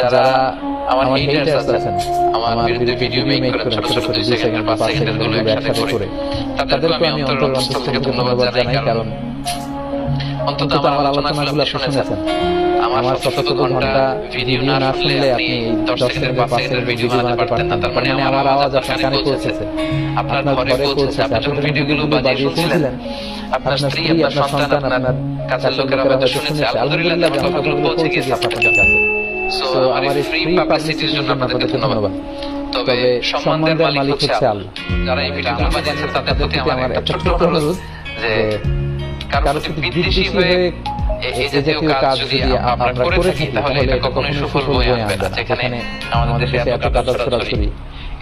যারা আমার হেটার্স আছেন, আমার বিরুদ্ধে ভিডিও মেক করেন ছোট ছোট 2 সেকেন্ড 5 সেকেন্ড গুলো একসাথে করে, তাদেরকে আমি অন্তর থেকে ধন্যবাদ জানাই। কারণ অন্তত আমার আলোচনাগুলো আপনি শুনেছেন। আমার শত শত ঘন্টা ভিডিও না শুনলে আপনি 10 সেকেন্ড 5 সেকেন্ড ভিডিও বানাতে পারতেন না। তার মানে আমার আওয়াজ আপনার কানে পৌঁছেছে, আপনার ঘরে পৌঁছেছে। আপনি যখন ভিডিওগুলো বানিয়ে শুনছিলেন, আপনার স্ত্রী, আপনার সন্তান, আপনার কাছের লোকেরা হয়তো শুনেছে। আলহামদুলিল্লাহ, আমার কথাগুলো পৌঁছে গেছে আপনাদের কাছে। সো আমার এই ফ্রি পাবলিসিটির জন্য আপনাদেরকে ধন্যবাদ। তবে সম্মানের মালিক হচ্ছে আল্লাহ। যারা এই ভিডিওগুলো বানিয়েছেন তাদের প্রতি আমার একটা ছোট্ট অনুরোধ যে কারো প্রতি বিদ্বেষী হয়ে এই জাতীয় কাজ যদি আমরা করে থাকি, তাহলে এটা কখনোই সুফল বয়ে আনবে না। যেখানে আমাদের দেশে এত কাদর ছড়াছড়ি,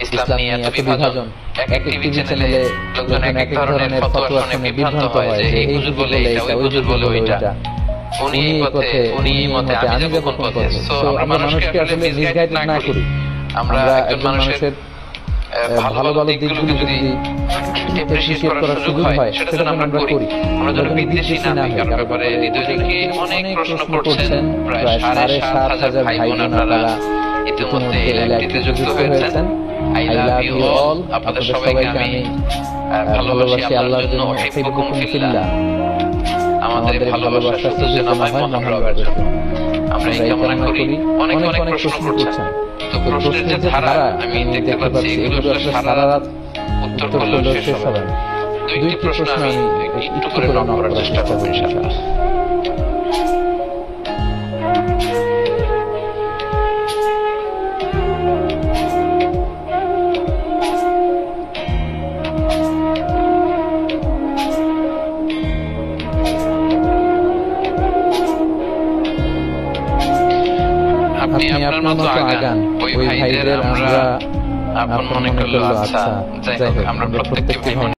ইসলাম নিয়ে এত বিভাজন, এক টিভি চ্যানেলে লোকজন এক এক ধরনের ফতোয়া শুনে বিভ্রান্ত হয় যে এই হুজুর বলে এটা, ওই হুজুর বলে ওইটা, উনি এই পথে, উনি এই মতে, আমি যাব কোন পথে। সো আমরা মানুষকে আসলে মিসগাইড না করি। আমরা একজন মানুষের ভালো ভালো দিকগুলো যদি এপ্রিশিয়েট করার সুযোগ হয়, সেটা যেন আমরা করি। আমরা যেন বিদ্বেষী না হই। কারণ ব্যাপারে হৃদয় থেকে অনেক প্রশ্ন করছেন। প্রায় 7,500 ভাই বোন আপনারা ইতিমধ্যে এই লাইভটিতে যুক্ত হয়েছেন। I love you all. আপনাদের সবাইকে আমি ভালোবাসি আল্লাহর জন্য। উহিব্বুকুম ফিল্লাহ। আমাদের ভালোবাসা শুধু যেন হয় মহান রবের জন্য। আমরা এই কামনা করি। অনেক অনেক প্রশ্ন করছেন। তো প্রশ্নের যে ধারা আমি দেখতে পাচ্ছি, এগুলো সারা রাত উত্তর করলেও শেষ হবে না। 2টি প্রশ্ন আমি একটু করে নক করার চেষ্টা করব ইনশাআল্লাহ। আপনি আপনার মতো আগান, ওই ভাইদের আমরা আপন মনে করলেও আচ্ছা। যাই হোক, আমরা প্রত্যেকটি ভাই